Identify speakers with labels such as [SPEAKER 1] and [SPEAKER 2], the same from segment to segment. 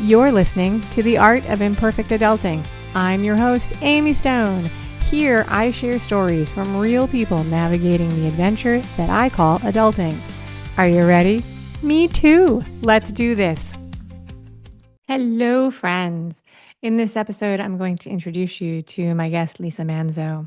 [SPEAKER 1] You're listening to The Art of Imperfect Adulting. I'm your host, Amy Stone. Here, I share stories from real people navigating the adventure that I call adulting. Are you ready? Me too. Let's do this. Hello, friends. In this episode, I'm going to introduce you to my guest, Lisa Manzo.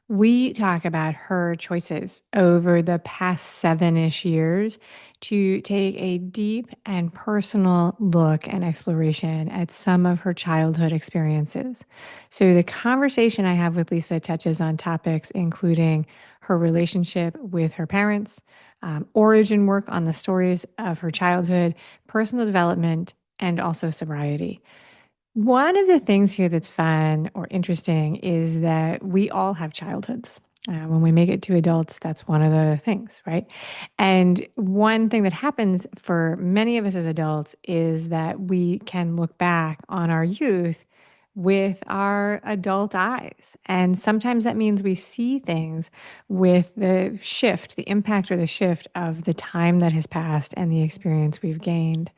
[SPEAKER 1] We talk about her choices over the past 7-ish years to take a deep and personal look and exploration at some of her childhood experiences. So, the conversation I have with Lisa touches on topics including her relationship with her parents, origin work on the stories of her childhood, personal development, and also sobriety. One of the things here that's fun or interesting is that we all have childhoods. When we make it to adults, that's one of the things, right? And one thing that happens for many of us as adults is that we can look back on our youth with our adult eyes. And sometimes that means we see things with the shift, the impact or the shift of the time that has passed and the experience we've gained.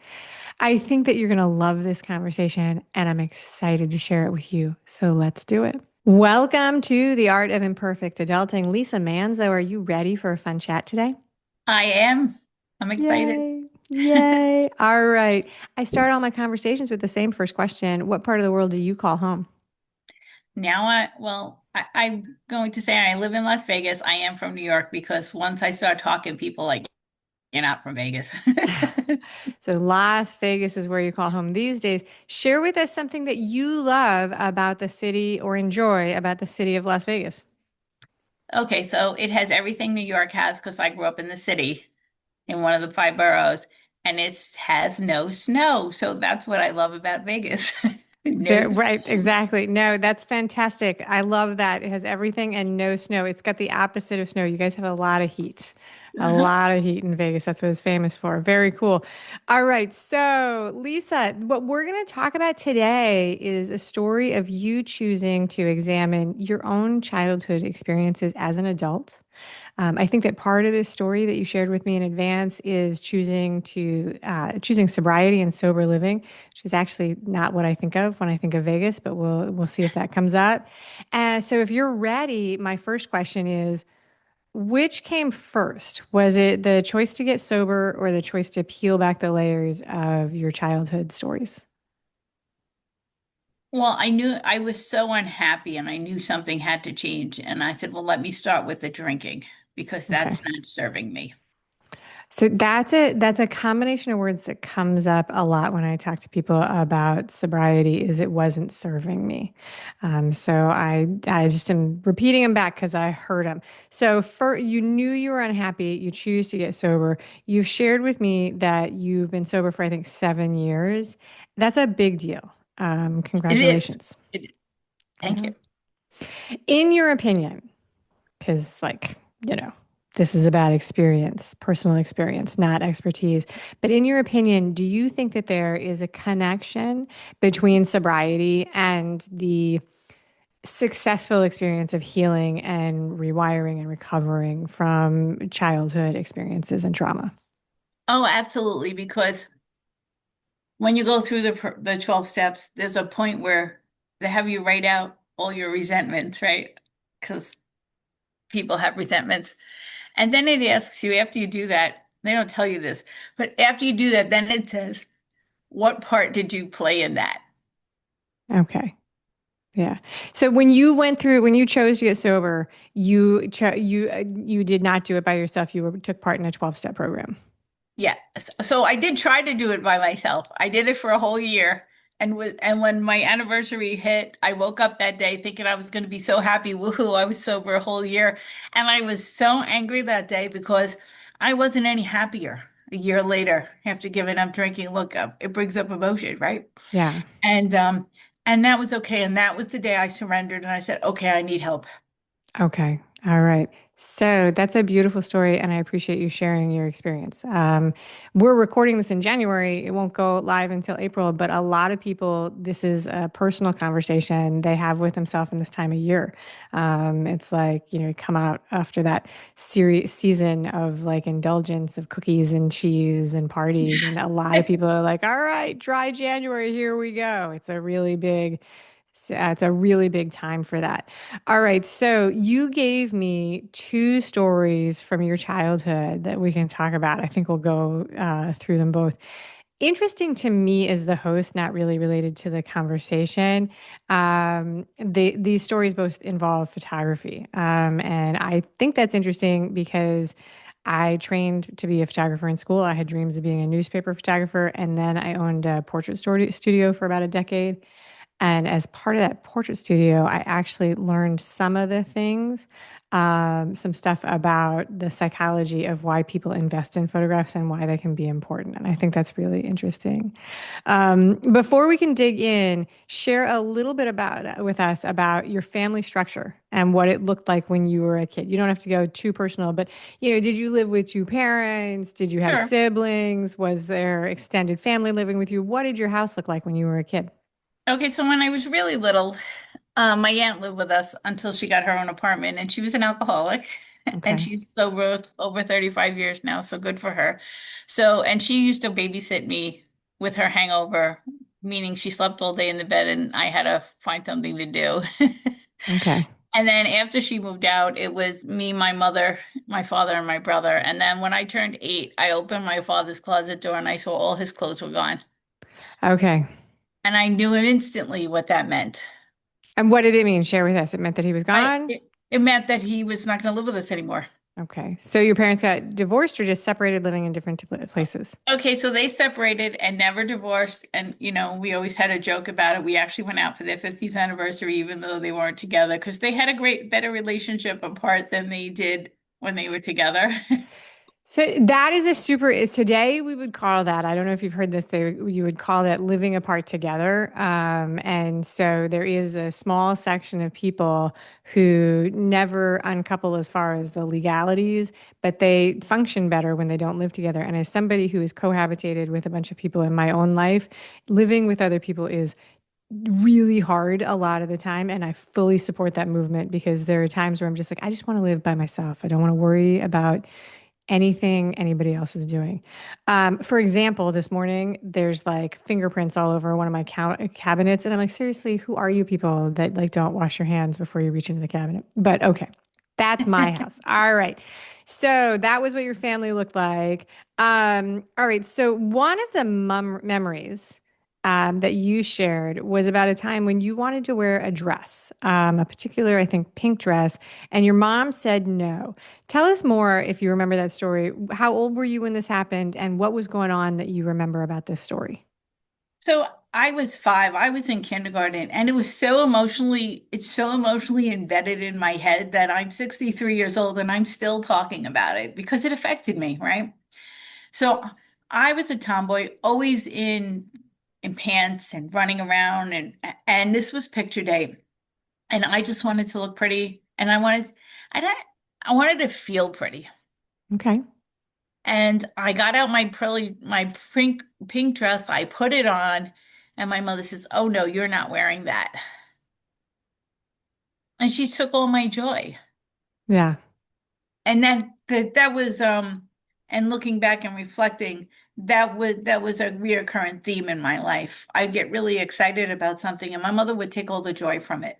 [SPEAKER 1] I think that you're going to love this conversation, and I'm excited to share it with you. So let's do it. Welcome to the Art of Imperfect Adulting. Lisa Manzo, are you ready for a fun chat today?
[SPEAKER 2] I am. I'm excited.
[SPEAKER 1] Yay. Yay. All right. I start all my conversations with the same first question. What part of the world do you call home?
[SPEAKER 2] I'm going to say I live in Las Vegas. I am from New York because once I start talking, people like, you're not from Vegas.
[SPEAKER 1] So, Las Vegas is where you call home these days. Share with us something that you love about the city or enjoy about the city of Las Vegas.
[SPEAKER 2] Okay, so it has everything New York has because I grew up in the city in one of the five boroughs, and it has no snow. So that's what I love about Vegas.
[SPEAKER 1] Very,
[SPEAKER 2] No
[SPEAKER 1] right,
[SPEAKER 2] snow.
[SPEAKER 1] exactly. No, that's fantastic. I love that. It has everything and no snow. It's got the opposite of snow. You guys have a lot of heat, a
[SPEAKER 2] Uh-huh.
[SPEAKER 1] lot of heat in Vegas. That's what it's famous for. Very cool. All right. So, Lisa, what we're going to talk about today is a story of you choosing to examine your own childhood experiences as an adult. I think that part of this story that you shared with me in advance is choosing sobriety and sober living, which is actually not what I think of when I think of Vegas, but we'll see if that comes up. So if you're ready, my first question is, which came first? Was it the choice to get sober or the choice to peel back the layers of your childhood stories?
[SPEAKER 2] Well, I knew I was so unhappy and I knew something had to change. And I said, well, let me start with the drinking because
[SPEAKER 1] Okay.
[SPEAKER 2] that's not serving me.
[SPEAKER 1] So that's a combination of words that comes up a lot when I talk to people about sobriety is it wasn't serving me. So I just am repeating them back because I heard them. So for you knew you were unhappy, you choose to get sober. You've shared with me that you've been sober for I think 7 years. That's a big deal.
[SPEAKER 2] It is.
[SPEAKER 1] Congratulations.
[SPEAKER 2] It, thank
[SPEAKER 1] Yeah.
[SPEAKER 2] you.
[SPEAKER 1] In your opinion, because this is about experience, personal experience, not expertise. But in your opinion, do you think that there is a connection between sobriety and the successful experience of healing and rewiring and recovering from childhood experiences and trauma?
[SPEAKER 2] Oh, absolutely. Because when you go through the 12 steps, there's a point where they have you write out all your resentments, right? Because people have resentments. And then it asks you, after you do that, they don't tell you this, but after you do that, then it says, what part did you play in that?
[SPEAKER 1] Okay. Yeah. So when you chose to get sober, you did not do it by yourself. Took part in a 12-step program.
[SPEAKER 2] Yeah. So I did try to do it by myself. I did it for a whole year. And when my anniversary hit, I woke up that day thinking I was going to be so happy. Woohoo, I was sober a whole year. And I was so angry that day because I wasn't any happier a year later after giving up drinking. Look, it brings up emotion, right?
[SPEAKER 1] Yeah.
[SPEAKER 2] And um and that was okay. And that was the day I surrendered and I said, "Okay, I need help."
[SPEAKER 1] Okay. All right. So that's a beautiful story, and I appreciate you sharing your experience. We're recording this in January. It won't go live until April, but a lot of people, this is a personal conversation they have with themselves in this time of year. It's like, you come out after that series season of like indulgence of cookies and cheese and parties, and a lot of people are like, all right, dry January, here we go. It's a really big time for that. All right. So you gave me two stories from your childhood that we can talk about. I think we'll go through them both. Interesting to me as the host, not really related to the conversation. These stories both involve photography. And I think that's interesting because I trained to be a photographer in school. I had dreams of being a newspaper photographer, and then I owned a portrait studio for about a decade. And as part of that portrait studio, I actually learned some of the things, some stuff about the psychology of why people invest in photographs and why they can be important. And I think that's really interesting. Before we can dig in, share a little bit about with us about your family structure and what it looked like when you were a kid. You don't have to go too personal, but did you live with two parents? Did you have
[SPEAKER 2] Sure.
[SPEAKER 1] siblings? Was there extended family living with you? What did your house look like when you were a kid?
[SPEAKER 2] Okay, so when I was really little, my aunt lived with us until she got her own apartment, and she was an alcoholic, and
[SPEAKER 1] Okay.
[SPEAKER 2] she's sober over 35 years now, so good for her. So, and she used to babysit me with her hangover, meaning she slept all day in the bed, and I had to find something to do.
[SPEAKER 1] Okay.
[SPEAKER 2] And then after she moved out, it was me, my mother, my father, and my brother. And then when I turned 8, I opened my father's closet door and I saw all his clothes were gone.
[SPEAKER 1] Okay.
[SPEAKER 2] And I knew instantly what that meant.
[SPEAKER 1] And what did it mean? Share with us. It meant that he was gone?
[SPEAKER 2] It meant that he was not going to live with us anymore.
[SPEAKER 1] Okay. So your parents got divorced or just separated living in different places?
[SPEAKER 2] Okay, so they separated and never divorced. And, we always had a joke about it. We actually went out for their 50th anniversary, even though they weren't together, because they had a better relationship apart than they did when they were together.
[SPEAKER 1] So that is a super, is today we would call that, I don't know if you've heard this, you would call that living apart together. And so there is a small section of people who never uncouple as far as the legalities, but they function better when they don't live together. And as somebody who is cohabitated with a bunch of people in my own life, living with other people is really hard a lot of the time. And I fully support that movement because there are times where I'm just like, I just want to live by myself. I don't want to worry about anything anybody else is doing. For example, this morning there's like fingerprints all over one of my cabinets, and I'm like, seriously, who are you people that like don't wash your hands before you reach into the cabinet? But okay, that's my house. All right. So that was what your family looked like. All right. So one of the memories that you shared was about a time when you wanted to wear a dress, a particular, I think, pink dress, and your mom said no. Tell us more if you remember that story. How old were you when this happened, and what was going on that you remember about this story?
[SPEAKER 2] So I was 5. I was in kindergarten, and it's so emotionally embedded in my head that I'm 63 years old and I'm still talking about it because it affected me, right? So I was a tomboy, always in pants and running around, and this was picture day, and I just wanted to look pretty, and I I wanted to feel pretty.
[SPEAKER 1] Okay.
[SPEAKER 2] And I got out my pink dress, I put it on, and my mother says, "Oh no, you're not wearing that." And she took all my joy.
[SPEAKER 1] Yeah.
[SPEAKER 2] And that was and looking back and reflecting, that was a reoccurring theme in my life. I'd get really excited about something and my mother would take all the joy from it.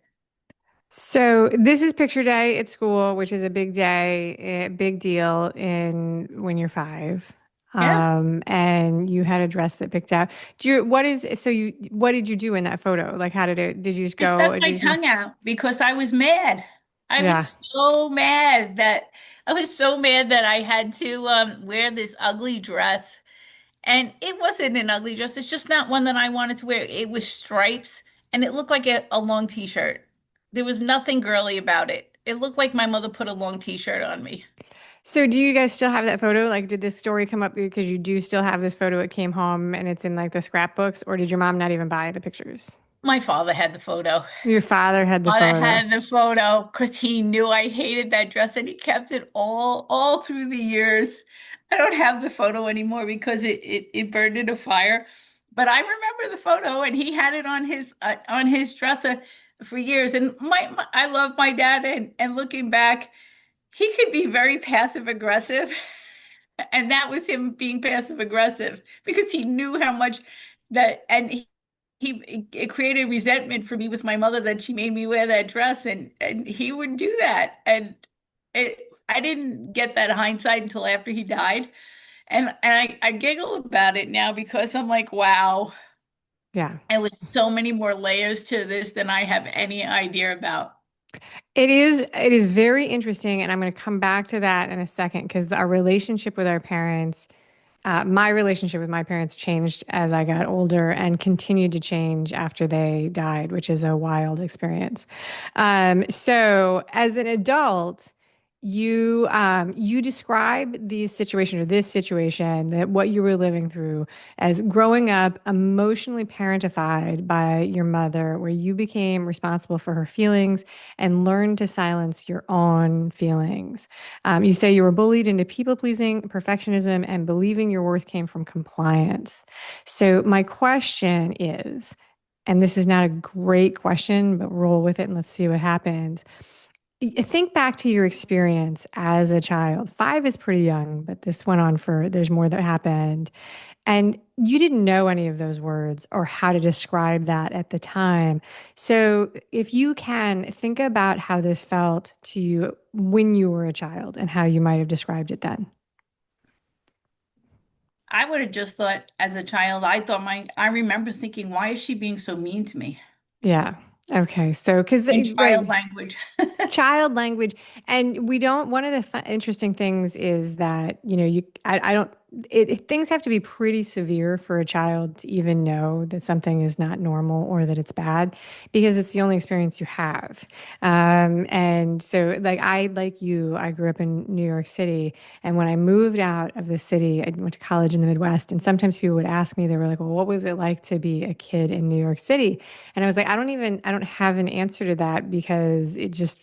[SPEAKER 1] So this is picture day at school, which is a big day, a big deal in when you're 5.
[SPEAKER 2] Yeah.
[SPEAKER 1] And you had a dress that picked out. What did you do in that photo? Like, did you just
[SPEAKER 2] I stuck
[SPEAKER 1] go, did
[SPEAKER 2] my
[SPEAKER 1] you just,
[SPEAKER 2] tongue out because I was mad. I
[SPEAKER 1] yeah.
[SPEAKER 2] was so mad that I had to wear this ugly dress. And it wasn't an ugly dress. It's just not one that I wanted to wear. It was stripes and it looked like a long t-shirt. There was nothing girly about it. It looked like my mother put a long t-shirt on me.
[SPEAKER 1] So do you guys still have that photo? Like, did this story come up because you do still have this photo? It came home and it's in like the scrapbooks, or did your mom not even buy the pictures?
[SPEAKER 2] My father had the photo.
[SPEAKER 1] Your father had the
[SPEAKER 2] Father
[SPEAKER 1] photo.
[SPEAKER 2] had the photo because he knew I hated that dress and he kept it all through the years. I don't have the photo anymore because it burned in a fire. But I remember the photo and he had it on his dresser for years. And I love my dad and looking back, he could be very passive aggressive. And that was him being passive aggressive because he knew how much that and it created resentment for me with my mother that she made me wear that dress and he would do that I didn't get that hindsight until after he died and I giggle about it now because I'm like wow
[SPEAKER 1] Yeah.
[SPEAKER 2] there was so many more layers to this than I have any idea about.
[SPEAKER 1] It is very interesting, and I'm going to come back to that in a second because our relationship with our parents, my relationship with my parents changed as I got older and continued to change after they died, which is a wild experience. So as an adult, you describe these situation or this situation that what you were living through as growing up emotionally parentified by your mother, where you became responsible for her feelings and learned to silence your own feelings. You say you were bullied into people pleasing, perfectionism, and believing your worth came from compliance. So, my question is, and this is not a great question, but roll with it and let's see what happens. Think back to your experience as a child. 5 is pretty young, but this went on for, there's more that happened. And you didn't know any of those words or how to describe that at the time. So, if you can think about how this felt to you when you were a child and how you might have described it then.
[SPEAKER 2] I would have just thought as a child I remember thinking why is she being so mean to me
[SPEAKER 1] Yeah. Okay. So, because,
[SPEAKER 2] in
[SPEAKER 1] right,
[SPEAKER 2] child language.
[SPEAKER 1] child language. And we don't, one of the interesting things is that, I don't, things have to be pretty severe for a child to even know that something is not normal or that it's bad because it's the only experience you have. And so, like you, I grew up in New York City. And when I moved out of the city, I went to college in the Midwest. And sometimes people would ask me, they were like, well, what was it like to be a kid in New York City? And I was like, I don't have an answer to that because it just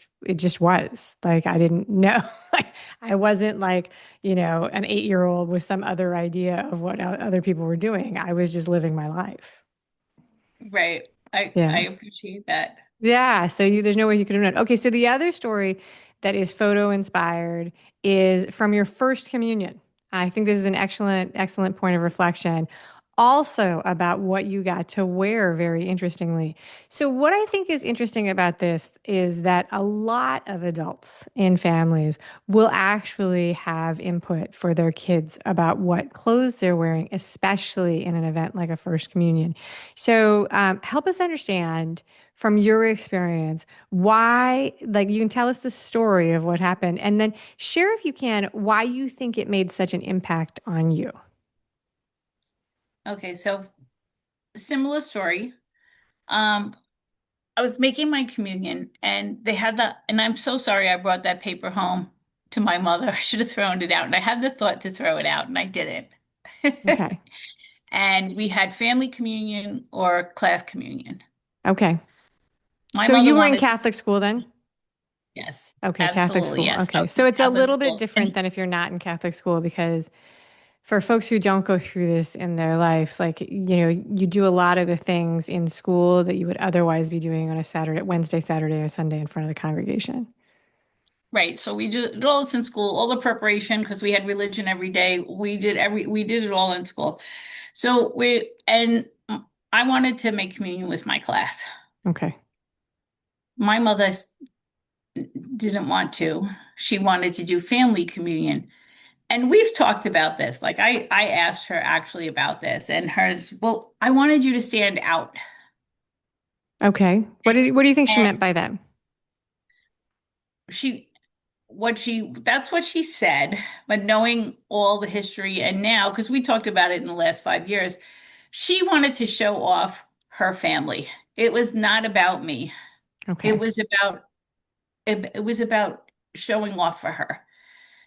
[SPEAKER 1] was like I didn't know. Like I wasn't like, an 8-year-old with some other idea of what other people were doing. I was just living my life.
[SPEAKER 2] Right. I
[SPEAKER 1] Yeah.
[SPEAKER 2] appreciate that.
[SPEAKER 1] Yeah, so there's no way you could have known. Okay, so the other story that is photo inspired is from your first communion. I think this is an excellent point of reflection. Also about what you got to wear, very interestingly. So, what I think is interesting about this is that a lot of adults in families will actually have input for their kids about what clothes they're wearing, especially in an event like a first communion. So, help us understand from your experience why, like, you can tell us the story of what happened and then share, if you can, why you think it made such an impact on you.
[SPEAKER 2] Okay, so similar story. Um, I was making my communion and they had that, and I'm so sorry I brought that paper home to my mother. I should have thrown it out, and I had the thought to throw it out, and I didn't.
[SPEAKER 1] Okay.
[SPEAKER 2] And we had family communion or class communion.
[SPEAKER 1] Okay.
[SPEAKER 2] My
[SPEAKER 1] So
[SPEAKER 2] mother
[SPEAKER 1] you were in
[SPEAKER 2] wanted,
[SPEAKER 1] Catholic school then?
[SPEAKER 2] yes,
[SPEAKER 1] Okay, Catholic
[SPEAKER 2] absolutely,
[SPEAKER 1] school.
[SPEAKER 2] yes. I
[SPEAKER 1] Okay.
[SPEAKER 2] was in
[SPEAKER 1] So it's a
[SPEAKER 2] Catholic
[SPEAKER 1] little bit
[SPEAKER 2] school.
[SPEAKER 1] different
[SPEAKER 2] And
[SPEAKER 1] than if you're not in Catholic school because for folks who don't go through this in their life, like, you do a lot of the things in school that you would otherwise be doing on a Saturday, Wednesday, Saturday, or Sunday in front of the congregation.
[SPEAKER 2] right, so we did all this in school, all the preparation because we had religion every day. We did it all in school. So I wanted to make communion with my class.
[SPEAKER 1] Okay.
[SPEAKER 2] My mother didn't want to. She wanted to do family communion. And we've talked about this. Like I asked her actually about this, and hers, well, I wanted you to stand out.
[SPEAKER 1] Okay. What do you think she
[SPEAKER 2] And
[SPEAKER 1] meant by that?
[SPEAKER 2] she, that's what she said. But knowing all the history and now, because we talked about it in the last 5 years, she wanted to show off her family. It was not about me. It
[SPEAKER 1] Okay.
[SPEAKER 2] was about, it was about showing off for her.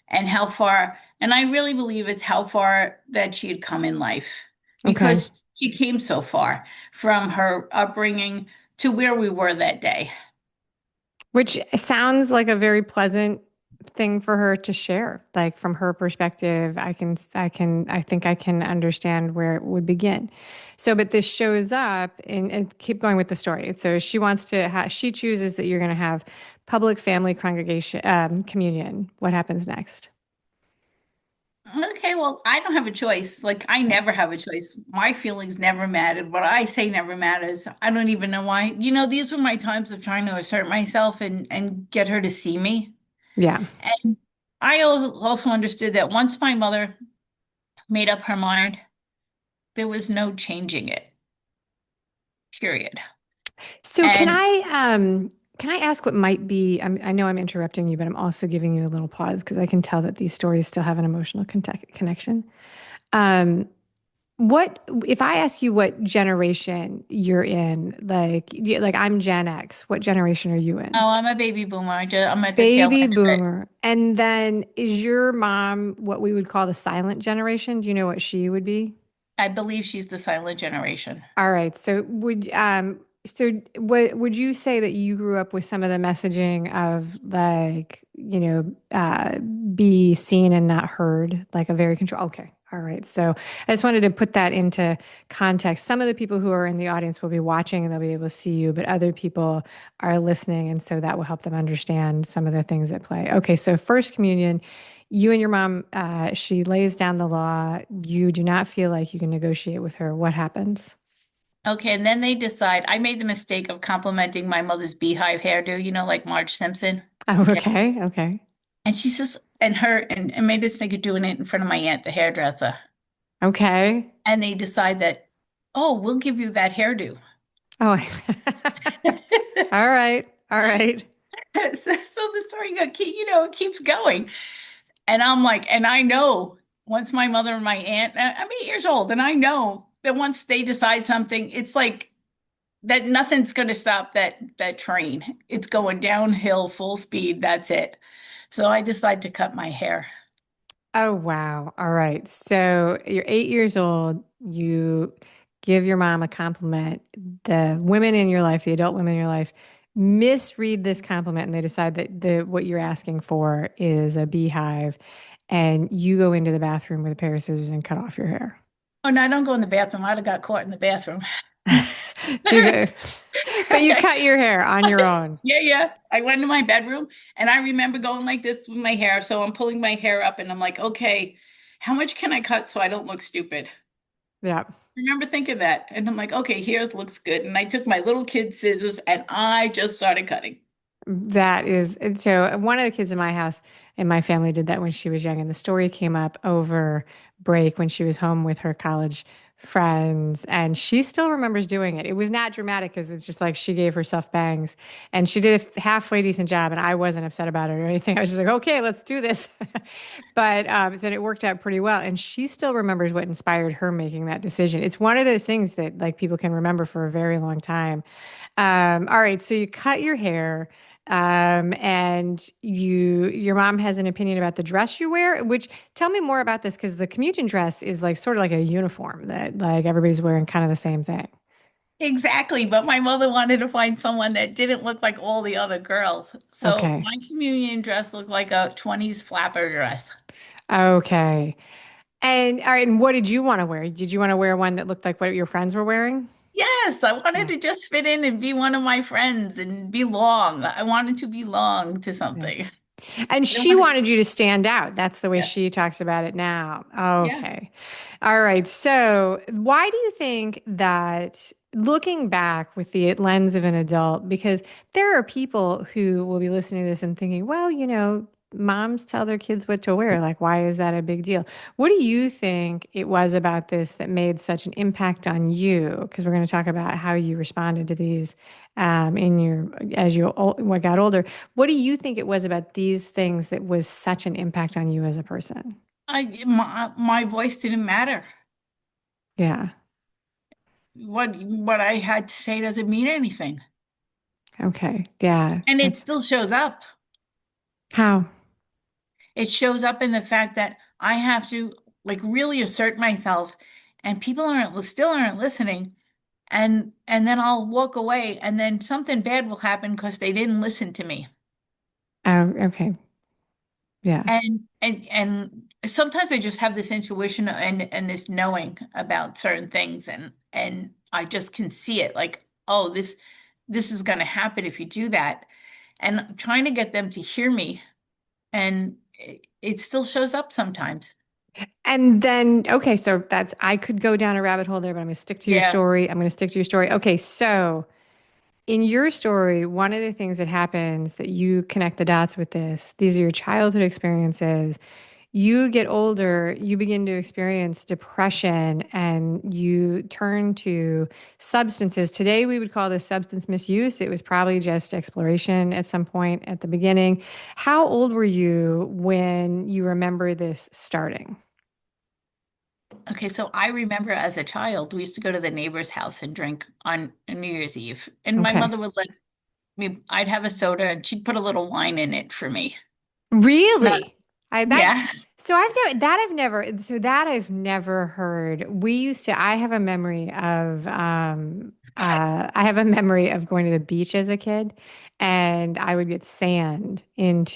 [SPEAKER 2] And how far, and I really believe it's how far that she had come in life
[SPEAKER 1] Okay.
[SPEAKER 2] because she came so far from her upbringing to where we were that day.
[SPEAKER 1] Which sounds like a very pleasant thing for her to share. Like from her perspective, I think I can understand where it would begin. So, but this shows up and keep going with the story. So she wants to, she chooses that you're going to have public family congregation, communion. What happens next?
[SPEAKER 2] Okay, well, I don't have a choice. Like, I
[SPEAKER 1] Yeah.
[SPEAKER 2] never have a choice. My feelings never mattered. What I say never matters. I don't even know why. These were my times of trying to assert myself and get her to see me.
[SPEAKER 1] Yeah.
[SPEAKER 2] And I also understood that once my mother made up her mind, there was no changing it, period.
[SPEAKER 1] So
[SPEAKER 2] And
[SPEAKER 1] can I ask what might be, I know I'm interrupting you, but I'm also giving you a little pause because I can tell that these stories still have an emotional connection. Um, what if I ask you what generation you're in? Like I'm Gen X. What generation are you in?
[SPEAKER 2] oh, I'm a baby boomer. I'm at the tail
[SPEAKER 1] Baby
[SPEAKER 2] end of it.
[SPEAKER 1] boomer. And then is your mom what we would call the silent generation? Do you know what she would be?
[SPEAKER 2] I believe she's the silent generation.
[SPEAKER 1] All right. So what would you say that you grew up with some of the messaging of like, be seen and not heard, like a very control. Okay. All right. So I just wanted to put that into context. Some of the people who are in the audience will be watching and they'll be able to see you, but other people are listening. And so that will help them understand some of the things at play. Okay. So first communion, you and your mom, she lays down the law. You do not feel like you can negotiate with her. What happens?
[SPEAKER 2] Okay, and then they decide. I made the mistake of complimenting my mother's beehive hairdo, like Marge Simpson.
[SPEAKER 1] Oh,
[SPEAKER 2] Okay.
[SPEAKER 1] okay. Okay.
[SPEAKER 2] And she says, and made the mistake of doing it in front of my aunt, the hairdresser.
[SPEAKER 1] Okay.
[SPEAKER 2] And they decide that, oh, we'll give you that hairdo.
[SPEAKER 1] Oh, all right. All right.
[SPEAKER 2] So the story it keeps going. And I'm like, and I know once my mother and my aunt, I'm 8 years old, and I know that once they decide something, it's like that nothing's going to stop that train. It's going downhill full speed. That's it. So I decide to cut my hair.
[SPEAKER 1] Oh, wow. All right. So you're 8 years old. You give your mom a compliment. The women in your life, the adult women in your life, misread this compliment and they decide that what you're asking for is a beehive. And you go into the bathroom with a pair of scissors and cut off your hair.
[SPEAKER 2] Oh no, I don't go in the bathroom. I'd have got caught in the bathroom.
[SPEAKER 1] Do you go? But you cut your hair on your own.
[SPEAKER 2] Yeah, yeah. I went to my bedroom and I remember going like this with my hair. So I'm pulling my hair up and I'm like, okay, how much can I cut so I don't look stupid?
[SPEAKER 1] Yeah.
[SPEAKER 2] I remember thinking that. And I'm like, okay, here it looks good. And I took my little kid scissors and I just started cutting.
[SPEAKER 1] That is so. One of the kids in my house and my family did that when she was young, and the story came up over break when she was home with her college friends, and she still remembers doing it. It was not dramatic because it's just like she gave herself bangs, and she did a halfway decent job, and I wasn't upset about it or anything. I was just like, okay, let's do this. But so it worked out pretty well, and she still remembers what inspired her making that decision. It's one of those things that like people can remember for a very long time. All right, so you cut your hair, and your mom has an opinion about the dress you wear, which tell me more about this because the communion dress is like sort of like a uniform that like everybody's wearing kind of the same thing.
[SPEAKER 2] Exactly. But my mother wanted to find someone that didn't look like all the other girls. So
[SPEAKER 1] Okay.
[SPEAKER 2] my communion dress looked like a 20s flapper dress.
[SPEAKER 1] Okay. And all right, and what did you want to wear? Did you want to wear one that looked like what your friends were wearing?
[SPEAKER 2] Yes, I wanted
[SPEAKER 1] Yeah.
[SPEAKER 2] to just fit in and be one of my friends and belong. I wanted to belong to
[SPEAKER 1] Yeah.
[SPEAKER 2] something.
[SPEAKER 1] And
[SPEAKER 2] I didn't
[SPEAKER 1] she
[SPEAKER 2] want to,
[SPEAKER 1] wanted you to stand out. That's the way
[SPEAKER 2] yeah,
[SPEAKER 1] she talks about it now.
[SPEAKER 2] yeah.
[SPEAKER 1] Okay. All right. So, why do you think that looking back with the lens of an adult, because there are people who will be listening to this and thinking, well, moms tell their kids what to wear. Like, why is that a big deal? What do you think it was about this that made such an impact on you? Because we're going to talk about how you responded to these in your as you got older. What do you think it was about these things that was such an impact on you as a person?
[SPEAKER 2] My voice didn't matter.
[SPEAKER 1] Yeah.
[SPEAKER 2] What I had to say doesn't mean anything.
[SPEAKER 1] Okay. Yeah.
[SPEAKER 2] And it
[SPEAKER 1] That's
[SPEAKER 2] still shows up.
[SPEAKER 1] how.
[SPEAKER 2] It shows up in the fact that I have to like really assert myself and people aren't still aren't listening. And then I'll walk away and then something bad will happen because they didn't listen to me.
[SPEAKER 1] Oh, okay. Yeah.
[SPEAKER 2] And sometimes I just have this intuition and this knowing about certain things and I just can see it like, oh, this is going to happen if you do that. And I'm trying to get them to hear me and it still shows up sometimes.
[SPEAKER 1] And then, okay, so that's, I could go down a rabbit hole there, but I'm going to stick to your
[SPEAKER 2] Yeah.
[SPEAKER 1] story. I'm going to stick to your story. Okay, so in your story, one of the things that happens that you connect the dots with this, these are your childhood experiences. You get older, you begin to experience depression and you turn to substances. Today, we would call this substance misuse. It was probably just exploration at some point at the beginning. How old were you when you remember this starting?
[SPEAKER 2] Okay, so I remember as a child, we used to go to the neighbor's house and drink on New Year's Eve. And my
[SPEAKER 1] Okay.
[SPEAKER 2] mother would let me, I'd have a soda and she'd put a little wine in it for me. Not,
[SPEAKER 1] Really? I that
[SPEAKER 2] yes.
[SPEAKER 1] so I've never heard. We used to I have a memory of I have a memory of going to the beach as a kid and I would get sand in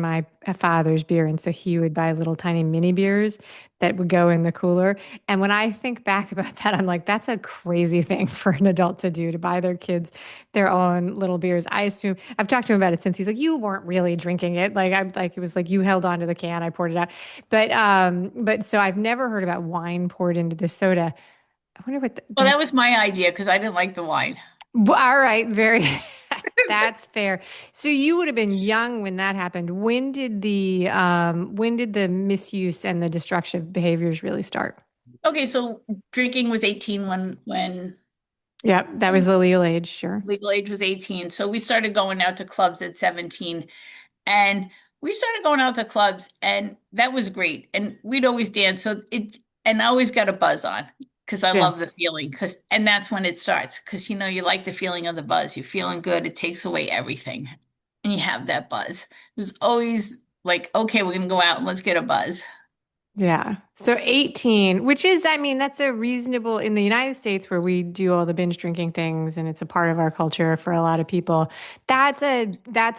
[SPEAKER 1] my father's beer and so he would buy little tiny mini beers that would go in the cooler. And when I think back about that, I'm like, that's a crazy thing for an adult to do to buy their kids their own little beers. I assume I've talked to him about it since he's like, you weren't really drinking it. Like I'm like, it was like you held onto the can, I poured it out. But so I've never heard about wine poured into the soda. I wonder what
[SPEAKER 2] Well,
[SPEAKER 1] that,
[SPEAKER 2] that was my idea because I didn't like the wine.
[SPEAKER 1] all right, very, that's fair. So you would have been young when that happened. When did the misuse and the destructive behaviors really start?
[SPEAKER 2] Okay, so drinking was 18 when
[SPEAKER 1] Yeah, that was the legal age, sure.
[SPEAKER 2] legal age was 18. So we started going out to clubs at 17. And we started going out to clubs, and that was great. And we'd always dance. And I always got a buzz on because I
[SPEAKER 1] Yeah.
[SPEAKER 2] love the feeling. And that's when it starts. Because, you like the feeling of the buzz. You're feeling good. It takes away everything. And you have that buzz. It was always like, okay, we're going to go out and let's get a buzz.
[SPEAKER 1] Yeah. So 18, which is, I mean, that's a reasonable in the United States where we do all the binge drinking things and it's a part of our culture for a lot of people. That's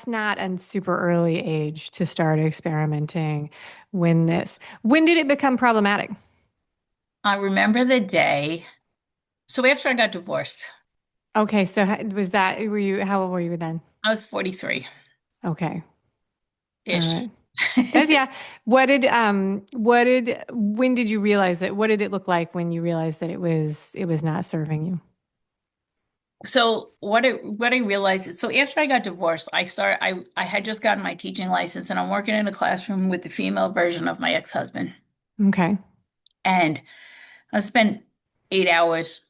[SPEAKER 1] not a super early age to start experimenting when did it become problematic?
[SPEAKER 2] I remember the day. So after I got divorced,
[SPEAKER 1] Okay. So how old were you then?
[SPEAKER 2] I was 43-ish.
[SPEAKER 1] Okay. All right. That's yeah. When did you realize it? What did it look like when you realized that it was not serving you?
[SPEAKER 2] So what I realized is so after I got divorced, I had just gotten my teaching license and I'm working in a classroom with the female version of my ex-husband.
[SPEAKER 1] Okay.
[SPEAKER 2] And I spent 8 hours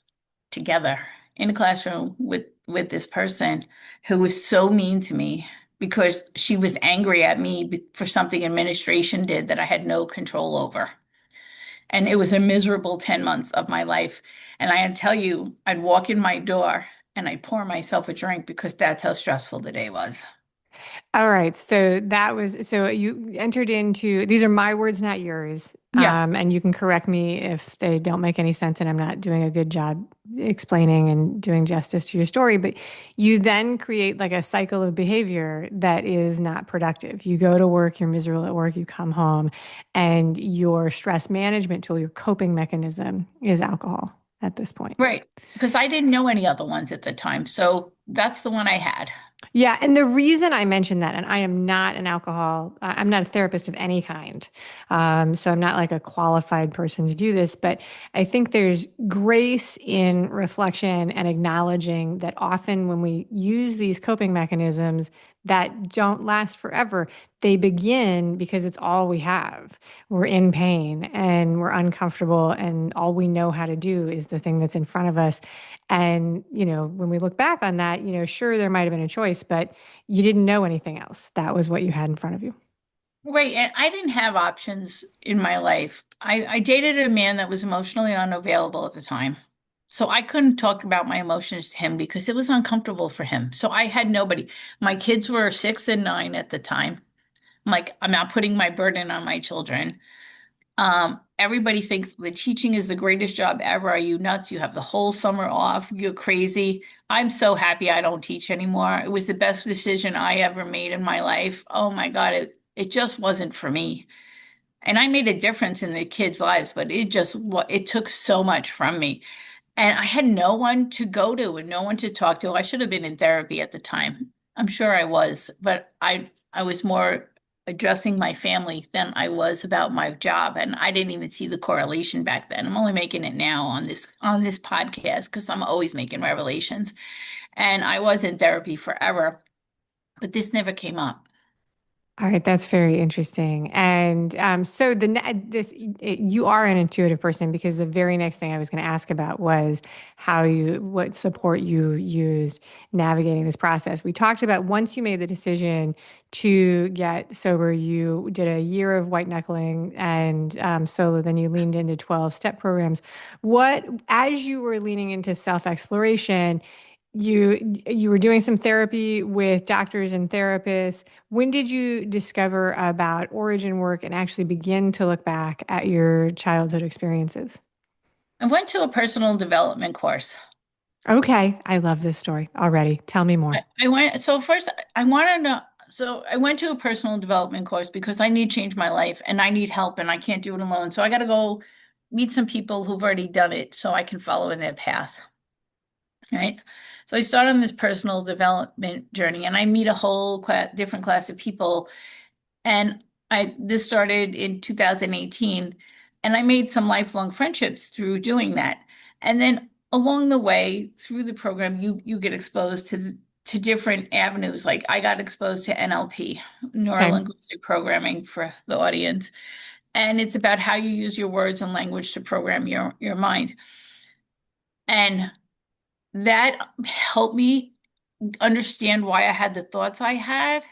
[SPEAKER 2] together in a classroom with this person who was so mean to me because she was angry at me for something administration did that I had no control over. And it was a miserable 10 months of my life. And I tell you, I'd walk in my door and I'd pour myself a drink because that's how stressful the day was.
[SPEAKER 1] All right. So you entered into, these are my words, not yours.
[SPEAKER 2] Yeah.
[SPEAKER 1] And you can correct me if they don't make any sense and I'm not doing a good job explaining and doing justice to your story. But you then create like a cycle of behavior that is not productive. You go to work, you're miserable at work, you come home, and your stress management tool, your coping mechanism is alcohol at this point.
[SPEAKER 2] Right. Because I didn't know any other ones at the time. So that's the one I had.
[SPEAKER 1] Yeah, and the reason I mention that, and I am not I'm not a therapist of any kind. So I'm not like a qualified person to do this, but I think there's grace in reflection and acknowledging that often when we use these coping mechanisms that don't last forever, they begin because it's all we have. We're in pain and we're uncomfortable, and all we know how to do is the thing that's in front of us. And, when we look back on that, sure, there might have been a choice, but you didn't know anything else. That was what you had in front of you.
[SPEAKER 2] Right. And I didn't have options in my life. I dated a man that was emotionally unavailable at the time. So I couldn't talk about my emotions to him because it was uncomfortable for him. So I had nobody. My kids were 6 and 9 at the time. I'm like, I'm not putting my burden on my children. Everybody thinks the teaching is the greatest job ever. Are you nuts? You have the whole summer off. You're crazy. I'm so happy I don't teach anymore. It was the best decision I ever made in my life. Oh my God, it just wasn't for me. And I made a difference in the kids' lives, but it took so much from me. And I had no one to go to and no one to talk to. I should have been in therapy at the time. I'm sure I was, but I was more addressing my family than I was about my job. And I didn't even see the correlation back then. I'm only making it now on this podcast because I'm always making revelations. And I was in therapy forever, but this never came up.
[SPEAKER 1] All right, that's very interesting. And so you are an intuitive person because the very next thing I was going to ask about was what support you used navigating this process. We talked about once you made the decision to get sober, you did a year of white knuckling and solo, then you leaned into 12-step programs. As you were leaning into self-exploration, you were doing some therapy with doctors and therapists. When did you discover about origin work and actually begin to look back at your childhood experiences?
[SPEAKER 2] I went to a personal development course.
[SPEAKER 1] Okay, I love this story already. Tell me more.
[SPEAKER 2] I went, so first I want to know, so I went to a personal development course because I need to change my life and I need help and I can't do it alone. So I got to go meet some people who've already done it so I can follow in their path. Right. So I start on this personal development journey and I meet a whole different class of people. And this started in 2018, and I made some lifelong friendships through doing that. And then along the way, through the program, you get exposed to different avenues. Like I got exposed to NLP, neuro
[SPEAKER 1] Okay.
[SPEAKER 2] linguistic programming for the audience. And it's about how you use your words and language to program your mind. And that helped me understand why I had the thoughts I had.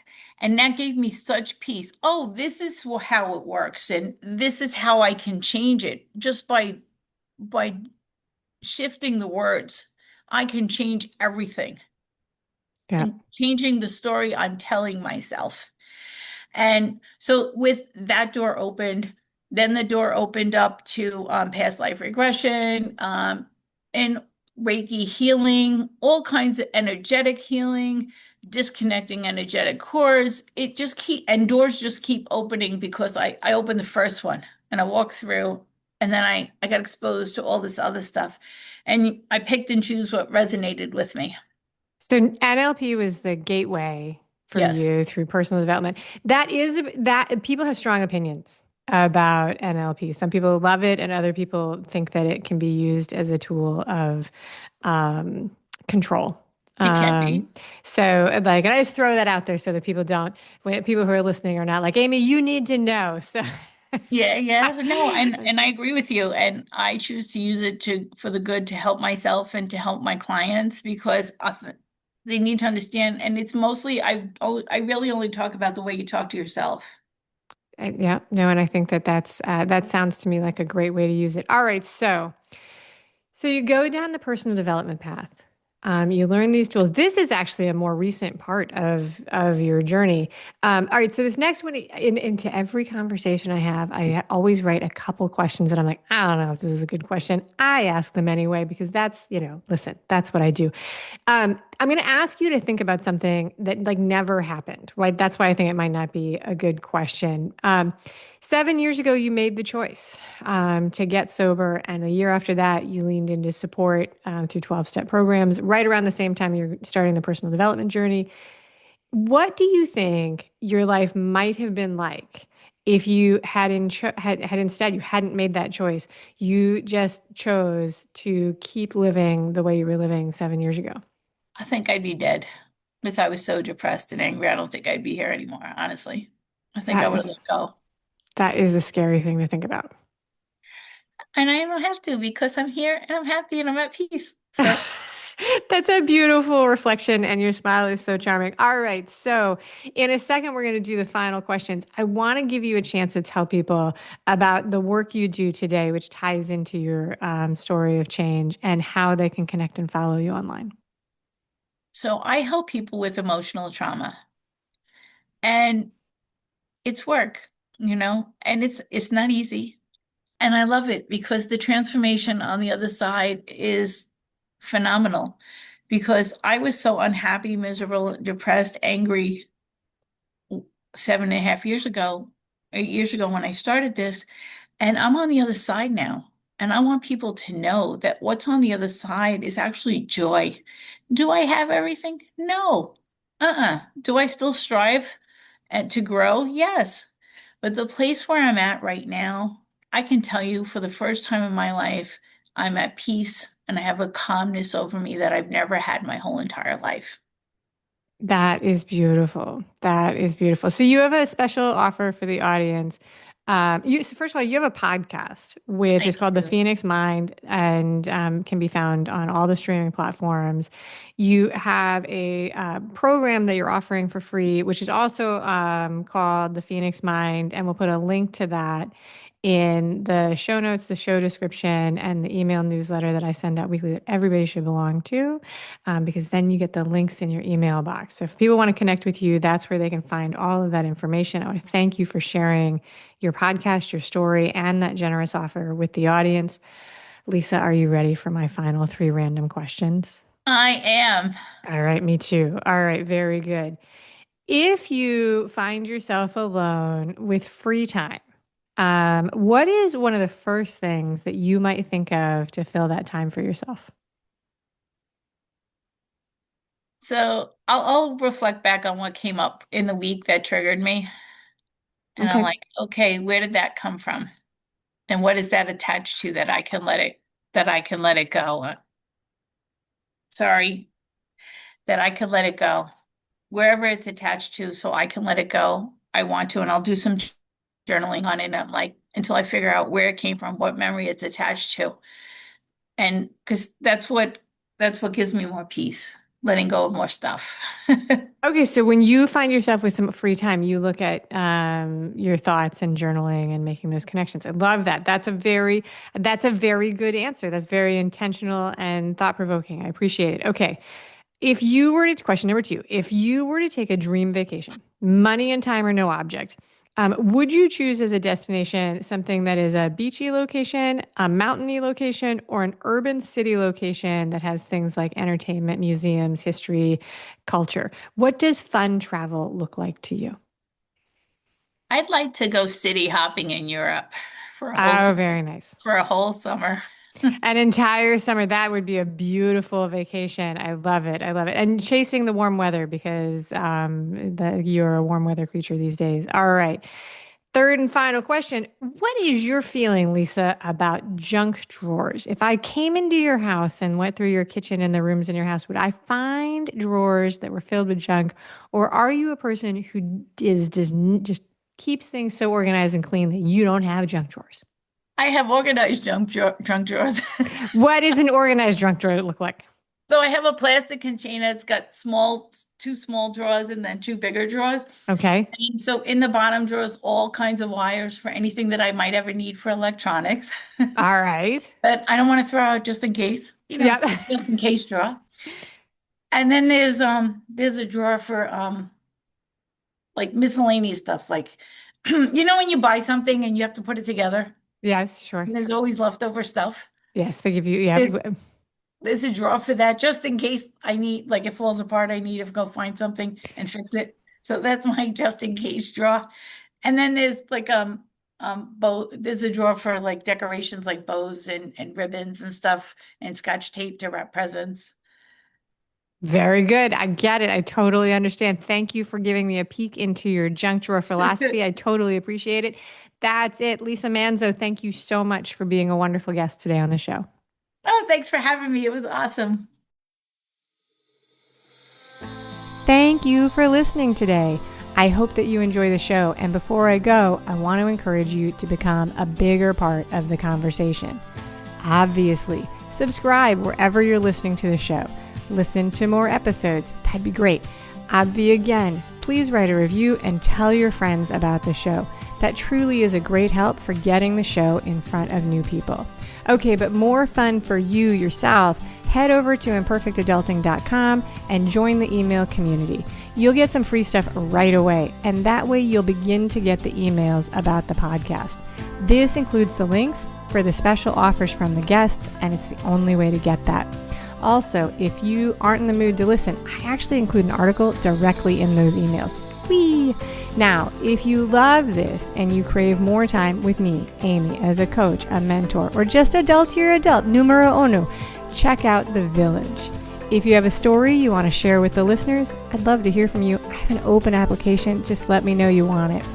[SPEAKER 2] And that gave me such peace. Oh, this is how it works. And this is how I can change it just by shifting the words. I can change everything
[SPEAKER 1] Yeah.
[SPEAKER 2] and changing the story I'm telling myself. And so with that door opened, then the door opened up to past life regression, and Reiki healing, all kinds of energetic healing, disconnecting energetic cords. And doors just keep opening because I opened the first one and I walked through and then I got exposed to all this other stuff. And I picked and choose what resonated with me.
[SPEAKER 1] So NLP was the gateway for
[SPEAKER 2] Yes,
[SPEAKER 1] you through personal development. That people have strong opinions about NLP. Some people love it, and other people think that it can be used as a tool of um, control.
[SPEAKER 2] it can be.
[SPEAKER 1] Um, and I just throw that out there so that when people who are listening are not like, Amy, you need to know. So,
[SPEAKER 2] Yeah, yeah. No, and I agree with you. And I choose to use it to for the good to help myself and to help my clients because they need to understand. And it's mostly I really only talk about the way you talk to yourself.
[SPEAKER 1] yeah, no, and I think that sounds to me like a great way to use it. All right, so you go down the personal development path. You learn these tools. This is actually a more recent part of your journey. All right, so this next one, into every conversation I have, I always write a couple questions that I'm like, I don't know if this is a good question. I ask them anyway because listen, that's what I do. I'm going to ask you to think about something that like never happened, right? That's why I think it might not be a good question. 7 years ago, you made the choice to get sober, and a year after that, you leaned into support through 12-step programs. Right around the same time, you're starting the personal development journey. What do you think your life might have been like if you had instead you hadn't made that choice? You just chose to keep living the way you were living 7 years ago.
[SPEAKER 2] I think I'd be dead because I was so depressed and angry. I don't think I'd be here anymore, honestly. I think I
[SPEAKER 1] That
[SPEAKER 2] would have
[SPEAKER 1] is
[SPEAKER 2] let go.
[SPEAKER 1] that is a scary thing to think about.
[SPEAKER 2] And I don't have to because I'm here and I'm happy and I'm at peace. So
[SPEAKER 1] That's a beautiful reflection, and your smile is so charming. All right, so in a second, we're going to do the final questions. I want to give you a chance to tell people about the work you do today, which ties into your story of change and how they can connect and follow you online.
[SPEAKER 2] so I help people with emotional trauma. And it's work, and it's not easy. And I love it because the transformation on the other side is phenomenal. Because I was so unhappy, miserable, depressed, angry 7.5 years ago, 8 years ago when I started this. And I'm on the other side now. And I want people to know that what's on the other side is actually joy. Do I have everything? No. Do I still strive and to grow? Yes. But the place where I'm at right now, I can tell you for the first time in my life, I'm at peace and I have a calmness over me that I've never had my whole entire life.
[SPEAKER 1] That is beautiful. That is beautiful. So you have a special offer for the audience. So first of all, you have a podcast which
[SPEAKER 2] I
[SPEAKER 1] is called The
[SPEAKER 2] do.
[SPEAKER 1] Phoenix Mind and can be found on all the streaming platforms. You have a program that you're offering for free, which is also called The Phoenix Mind, and we'll put a link to that in the show notes, the show description, and the email newsletter that I send out weekly that everybody should belong to, because then you get the links in your email box. So if people want to connect with you, that's where they can find all of that information. I want to thank you for sharing your podcast, your story, and that generous offer with the audience. Lisa, are you ready for my final three random questions?
[SPEAKER 2] I am.
[SPEAKER 1] All right, me too. All right, very good. If you find yourself alone with free time, what is one of the first things that you might think of to fill that time for yourself?
[SPEAKER 2] So I'll reflect back on what came up in the week that triggered me. And I'm
[SPEAKER 1] Okay.
[SPEAKER 2] like, okay, where did that come from? And what is that attached to that I can let it go? Sorry, that I can let it go. Wherever it's attached to, so I can let it go. I want to, and I'll do some journaling on it. And I'm like, until I figure out where it came from, what memory it's attached to. And because that's what gives me more peace, letting go of more stuff.
[SPEAKER 1] Okay, so when you find yourself with some free time, you look at your thoughts and journaling and making those connections. I love that. That's a very good answer. That's very intentional and thought provoking. I appreciate it. Okay, if you were to, question number two, if you were to take a dream vacation, money and time are no object, would you choose as a destination something that is a beachy location, a mountainy location, or an urban city location that has things like entertainment, museums, history, culture? What does fun travel look like to you?
[SPEAKER 2] I'd like to go city hopping in Europe for a whole
[SPEAKER 1] Oh,
[SPEAKER 2] summer.
[SPEAKER 1] very nice.
[SPEAKER 2] For a whole summer.
[SPEAKER 1] An entire summer, that would be a beautiful vacation. I love it. I love it. And chasing the warm weather because you're a warm weather creature these days. All right. Third and final question. What is your feeling, Lisa, about junk drawers? If I came into your house and went through your kitchen and the rooms in your house, would I find drawers that were filled with junk? Or are you a person who just keeps things so organized and clean that you don't have junk drawers?
[SPEAKER 2] I have organized junk drawers.
[SPEAKER 1] What does an organized junk drawer look like?
[SPEAKER 2] So I have a plastic container. It's got two small drawers and then two bigger drawers.
[SPEAKER 1] Okay.
[SPEAKER 2] And so in the bottom drawers, all kinds of wires for anything that I might ever need for electronics
[SPEAKER 1] All right.
[SPEAKER 2] that I don't want to throw out just in case,
[SPEAKER 1] Yep.
[SPEAKER 2] just in case drawer. And then there's a drawer for like miscellaneous stuff, like when you buy something and you have to put it together,
[SPEAKER 1] Yes, sure.
[SPEAKER 2] and there's always leftover stuff.
[SPEAKER 1] Yes, they give you, yeah.
[SPEAKER 2] There's there's a drawer for that just in case I need, like it falls apart, I need to go find something and fix it. So that's my just in case drawer. And then there's like bow there's a drawer for like decorations like bows and ribbons and stuff and scotch tape to wrap presents.
[SPEAKER 1] Very good. I get it. I totally understand. Thank you for giving me a peek into your junk drawer philosophy. I totally appreciate it. That's it. Lisa Manzo, thank you so much for being a wonderful guest today on the show.
[SPEAKER 2] Oh, thanks for having me. It was awesome.
[SPEAKER 1] Thank you for listening today. I hope that you enjoy the show. And before I go, I want to encourage you to become a bigger part of the conversation. Obviously, subscribe wherever you're listening to the show. Listen to more episodes. That'd be great. Obvi again, please write a review and tell your friends about the show. That truly is a great help for getting the show in front of new people. Okay, but more fun for you yourself, head over to imperfectadulting.com and join the email community. You'll get some free stuff right away, and that way you'll begin to get the emails about the podcast. This includes the links for the special offers from the guests, and it's the only way to get that. Also, if you aren't in the mood to listen, I actually include an article directly in those emails. Whee! Now, if you love this and you crave more time with me, Amy, as a coach, a mentor, or just adultier adult, numero uno, check out The Village. If you have a story you want to share with the listeners, I'd love to hear from you. I have an open application. Just let me know you want it.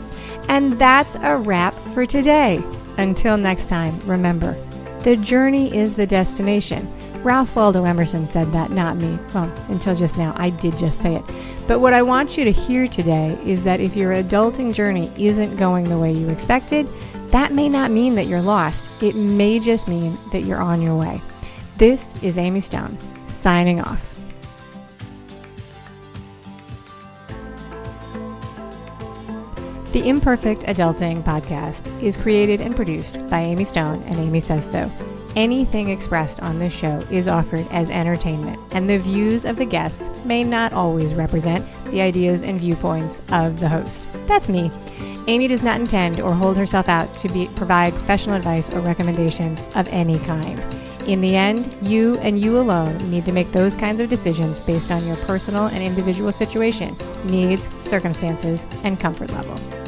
[SPEAKER 1] And that's a wrap for today. Until next time, remember, the journey is the destination. Ralph Waldo Emerson said that, not me. Well, until just now, I did just say it. But what I want you to hear today is that if your adulting journey isn't going the way you expected, that may not mean that you're lost. It may just mean that you're on your way. This is Amy Stone, signing off. The Imperfect Adulting podcast is created and produced by Amy Stone and Amy Says So. Anything expressed on this show is offered as entertainment, and the views of the guests may not always represent the ideas and viewpoints of the host. That's me. Amy does not intend or hold herself out to provide professional advice or recommendations of any kind. In the end, you and you alone need to make those kinds of decisions based on your personal and individual situation, needs, circumstances, and comfort level.